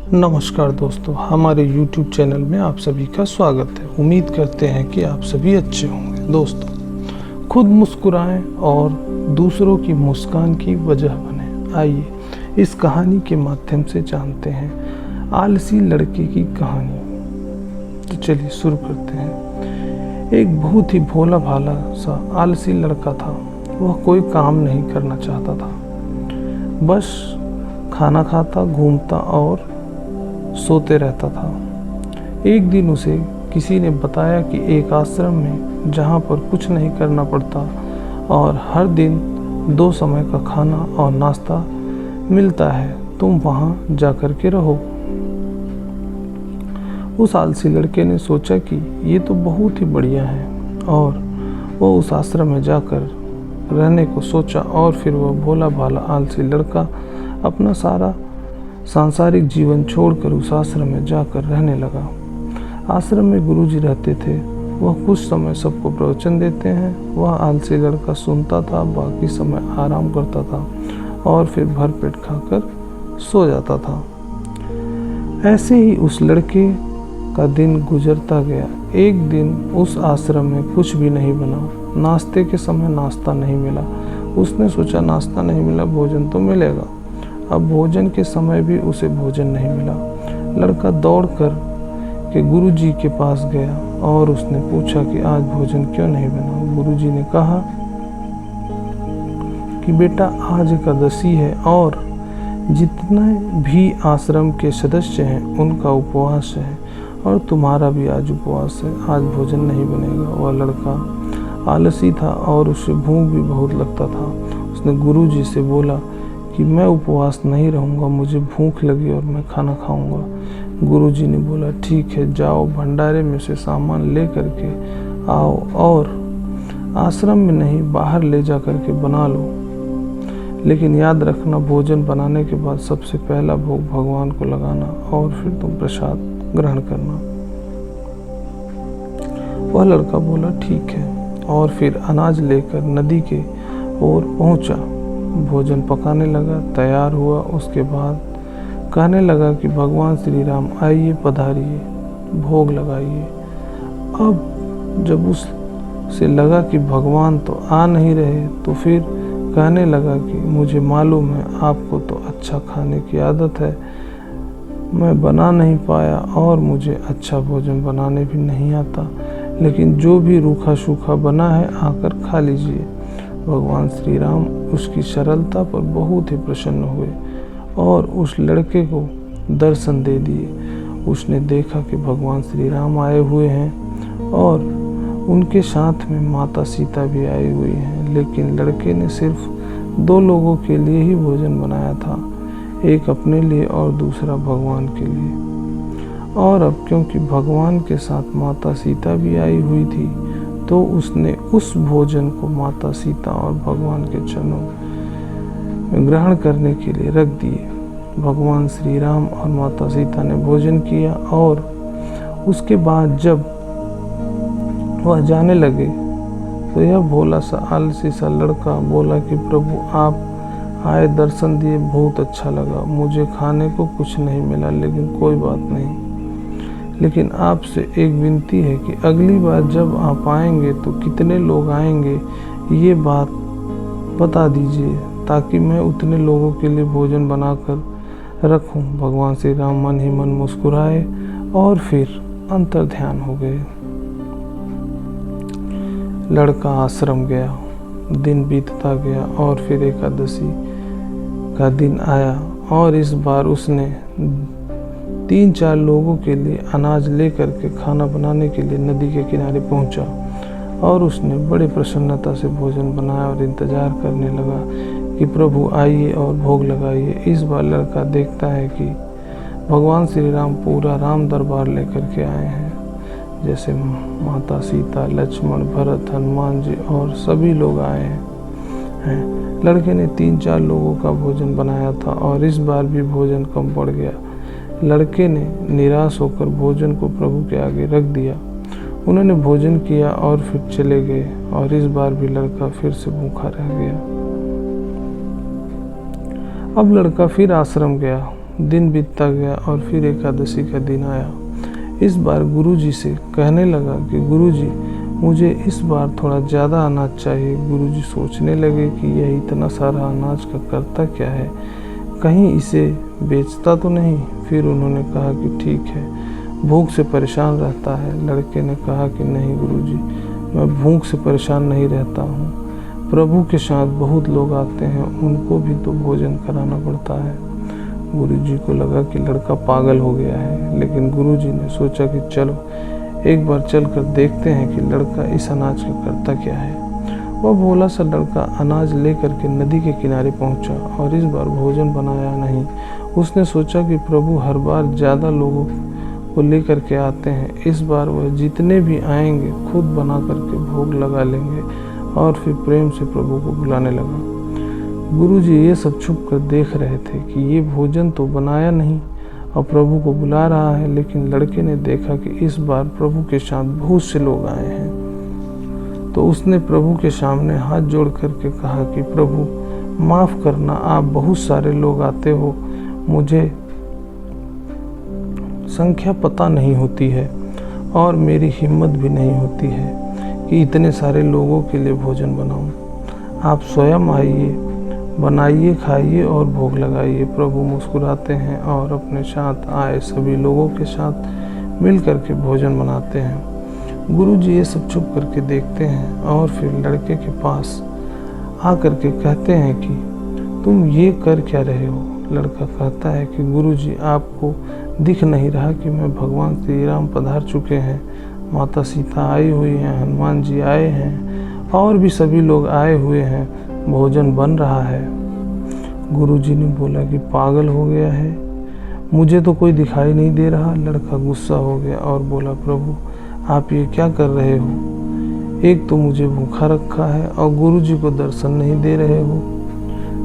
नमस्कार दोस्तों, हमारे YouTube चैनल में आप सभी का स्वागत है। उम्मीद करते हैं कि आप सभी अच्छे होंगे। दोस्तों, खुद मुस्कुराएं और दूसरों की मुस्कान की वजह बने। आइए इस कहानी के माध्यम से जानते हैं आलसी लड़के की कहानी। तो चलिए शुरू करते हैं। एक बहुत ही भोला भाला सा आलसी लड़का था। वह कोई काम नहीं करना चाहता था, बस खाना खाता, घूमता और सोते रहता था। एक दिन उसे किसी ने बताया कि एक आश्रम में, जहाँ पर कुछ नहीं करना पड़ता और हर दिन 2 समय का खाना और नाश्ता मिलता है, तुम वहाँ जा कर के रहो। उस आलसी लड़के ने सोचा कि ये तो बहुत ही बढ़िया है और वो उस आश्रम में जाकर रहने को सोचा। और फिर वह भोला भाला आलसी लड़का अपना सारा सांसारिक जीवन छोड़कर उस आश्रम में जाकर रहने लगा। आश्रम में गुरुजी रहते थे। वह कुछ समय सबको प्रवचन देते हैं। वह आलसी लड़का सुनता था, बाकी समय आराम करता था और फिर भरपेट खाकर सो जाता था। ऐसे ही उस लड़के का दिन गुजरता गया। एक दिन उस आश्रम में कुछ भी नहीं बना। नाश्ते के समय नाश्ता नहीं मिला। उसने सोचा नाश्ता नहीं मिला, भोजन तो मिलेगा। अब भोजन के समय भी उसे भोजन नहीं मिला। लड़का दौड़कर के गुरुजी के पास गया और उसने पूछा कि आज भोजन क्यों नहीं बना। गुरुजी ने कहा कि बेटा, आज एकादशी है और जितने भी आश्रम के सदस्य हैं उनका उपवास है और तुम्हारा भी आज उपवास है, आज भोजन नहीं बनेगा। वह लड़का आलसी था और उसे भूख भी बहुत लगता था। उसने गुरुजी से बोला कि मैं उपवास नहीं रहूँगा, मुझे भूख लगी और मैं खाना खाऊंगा। गुरुजी ने बोला ठीक है, जाओ भंडारे में से सामान ले करके आओ और आश्रम में नहीं, बाहर ले जा करके बना लो। लेकिन याद रखना, भोजन बनाने के बाद सबसे पहला भोग भगवान को लगाना और फिर तुम प्रसाद ग्रहण करना। वह लड़का बोला ठीक है और फिर अनाज लेकर नदी के ओर पहुंचा। भोजन पकाने लगा, तैयार हुआ। उसके बाद कहने लगा कि भगवान श्री राम आइए, पधारिए, भोग लगाइए। अब जब उसे लगा कि भगवान तो आ नहीं रहे, तो फिर कहने लगा कि मुझे मालूम है आपको तो अच्छा खाने की आदत है, मैं बना नहीं पाया और मुझे अच्छा भोजन बनाने भी नहीं आता, लेकिन जो भी रूखा सूखा बना है आकर खा लीजिए। भगवान श्री राम उसकी सरलता पर बहुत ही प्रसन्न हुए और उस लड़के को दर्शन दे दिए। उसने देखा कि भगवान श्री राम आए हुए हैं और उनके साथ में माता सीता भी आई हुई हैं, लेकिन लड़के ने सिर्फ 2 लोगों के लिए ही भोजन बनाया था, एक अपने लिए और दूसरा भगवान के लिए। और अब क्योंकि भगवान के साथ माता सीता भी आई हुई थी, तो उसने उस भोजन को माता सीता और भगवान के चरणों में ग्रहण करने के लिए रख दिए। भगवान श्री राम और माता सीता ने भोजन किया और उसके बाद जब वह जाने लगे तो यह भोला सा आलसी सा लड़का बोला कि प्रभु आप आए, दर्शन दिए, बहुत अच्छा लगा। मुझे खाने को कुछ नहीं मिला, लेकिन कोई बात नहीं, लेकिन आपसे एक विनती है कि अगली बार जब आप आएंगे तो कितने लोग आएंगे ये बात बता दीजिए, ताकि मैं उतने लोगों के लिए भोजन बनाकर रखूं। भगवान श्री राम मन ही मन मुस्कुराए और फिर अंतर ध्यान हो गए। लड़का आश्रम गया, दिन बीतता गया और फिर एकादशी का दिन आया और इस बार उसने 3-4 लोगों के लिए अनाज लेकर के खाना बनाने के लिए नदी के किनारे पहुंचा और उसने बड़े प्रसन्नता से भोजन बनाया और इंतज़ार करने लगा कि प्रभु आइए और भोग लगाइए। इस बार लड़का देखता है कि भगवान श्री राम पूरा राम दरबार लेकर के आए हैं, जैसे माता सीता, लक्ष्मण, भरत, हनुमान जी और सभी लोग आए हैं। लड़के ने 3-4 लोगों का भोजन बनाया था और इस बार भी भोजन कम पड़ गया। लड़के ने निराश होकर भोजन को प्रभु के आगे रख दिया। उन्होंने भोजन किया और फिर चले गए और इस बार भी लड़का फिर से भूखा रह गया। अब लड़का फिर आश्रम गया। दिन बीतता गया और फिर एकादशी का दिन आया। इस बार गुरुजी से कहने लगा कि गुरुजी, मुझे इस बार थोड़ा ज़्यादा अनाज चाहिए। गुरुजी सोचने लगे कि यह इतना सारा अनाज का करता क्या है, कहीं इसे बेचता तो नहीं। फिर उन्होंने कहा कि ठीक है, भूख से परेशान रहता है। लड़के ने कहा कि नहीं गुरुजी, मैं भूख से परेशान नहीं रहता हूँ, प्रभु के साथ बहुत लोग आते हैं, उनको भी तो भोजन कराना पड़ता है। गुरुजी को लगा कि लड़का पागल हो गया है, लेकिन गुरुजी ने सोचा कि चलो एक बार चल कर देखते हैं कि लड़का इस अनाज का करता क्या है। वह भोला सा लड़का अनाज लेकर के नदी के किनारे पहुंचा और इस बार भोजन बनाया नहीं। उसने सोचा कि प्रभु हर बार ज़्यादा लोगों को लेकर के आते हैं, इस बार वह जितने भी आएंगे खुद बना करके भोग लगा लेंगे। और फिर प्रेम से प्रभु को बुलाने लगा। गुरुजी ये सब छुप कर देख रहे थे कि ये भोजन तो बनाया नहीं और प्रभु को बुला रहा है, लेकिन लड़के ने देखा कि इस बार प्रभु के साथ बहुत से लोग आए हैं। तो उसने प्रभु के सामने हाथ जोड़ करके कहा कि प्रभु माफ़ करना, आप बहुत सारे लोग आते हो, मुझे संख्या पता नहीं होती है और मेरी हिम्मत भी नहीं होती है कि इतने सारे लोगों के लिए भोजन बनाऊं। आप स्वयं आइए, बनाइए, खाइए और भोग लगाइए। प्रभु मुस्कुराते हैं और अपने साथ आए सभी लोगों के साथ मिल करके भोजन बनाते हैं। गुरुजी ये सब छुप करके देखते हैं और फिर लड़के के पास आ करके कहते हैं कि तुम ये कर क्या रहे हो। लड़का कहता है कि गुरुजी, आपको दिख नहीं रहा कि मैं भगवान श्री राम पधार चुके हैं, माता सीता आई हुई हैं, हनुमान जी आए हैं और भी सभी लोग आए हुए हैं, भोजन बन रहा है। गुरुजी ने बोला कि पागल हो गया है, मुझे तो कोई दिखाई नहीं दे रहा। लड़का गुस्सा हो गया और बोला, प्रभु आप ये क्या कर रहे हो, एक तो मुझे भूखा रखा है और गुरुजी को दर्शन नहीं दे रहे हो,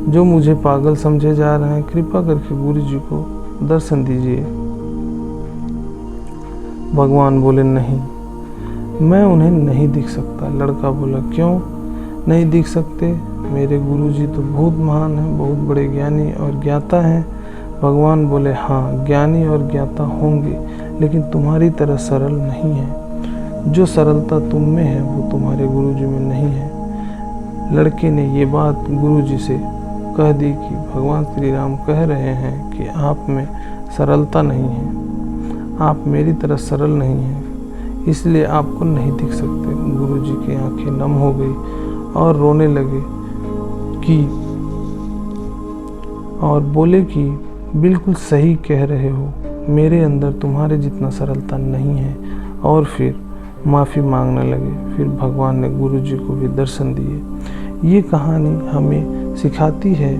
जो मुझे पागल समझे जा रहे हैं, कृपा करके गुरुजी को दर्शन दीजिए। भगवान बोले, नहीं, मैं उन्हें नहीं दिख सकता। लड़का बोला, क्यों नहीं दिख सकते, मेरे गुरुजी तो बहुत महान हैं, बहुत बड़े ज्ञानी और ज्ञाता हैं। भगवान बोले, हाँ ज्ञानी और ज्ञाता होंगे, लेकिन तुम्हारी तरह सरल नहीं है। जो सरलता तुम में है वो तुम्हारे गुरुजी में नहीं है। लड़के ने ये बात गुरुजी से कह दी कि भगवान श्री राम कह रहे हैं कि आप में सरलता नहीं है, आप मेरी तरह सरल नहीं हैं, इसलिए आपको नहीं दिख सकते। गुरुजी की आंखें नम हो गई और रोने लगे और बोले कि बिल्कुल सही कह रहे हो, मेरे अंदर तुम्हारे जितना सरलता नहीं है। और फिर माफ़ी मांगने लगे। फिर भगवान ने गुरुजी को भी दर्शन दिए। ये कहानी हमें सिखाती है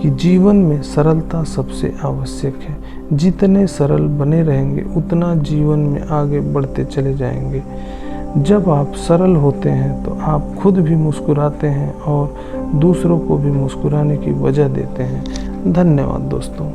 कि जीवन में सरलता सबसे आवश्यक है। जितने सरल बने रहेंगे उतना जीवन में आगे बढ़ते चले जाएंगे। जब आप सरल होते हैं तो आप खुद भी मुस्कुराते हैं और दूसरों को भी मुस्कुराने की वजह देते हैं। धन्यवाद दोस्तों।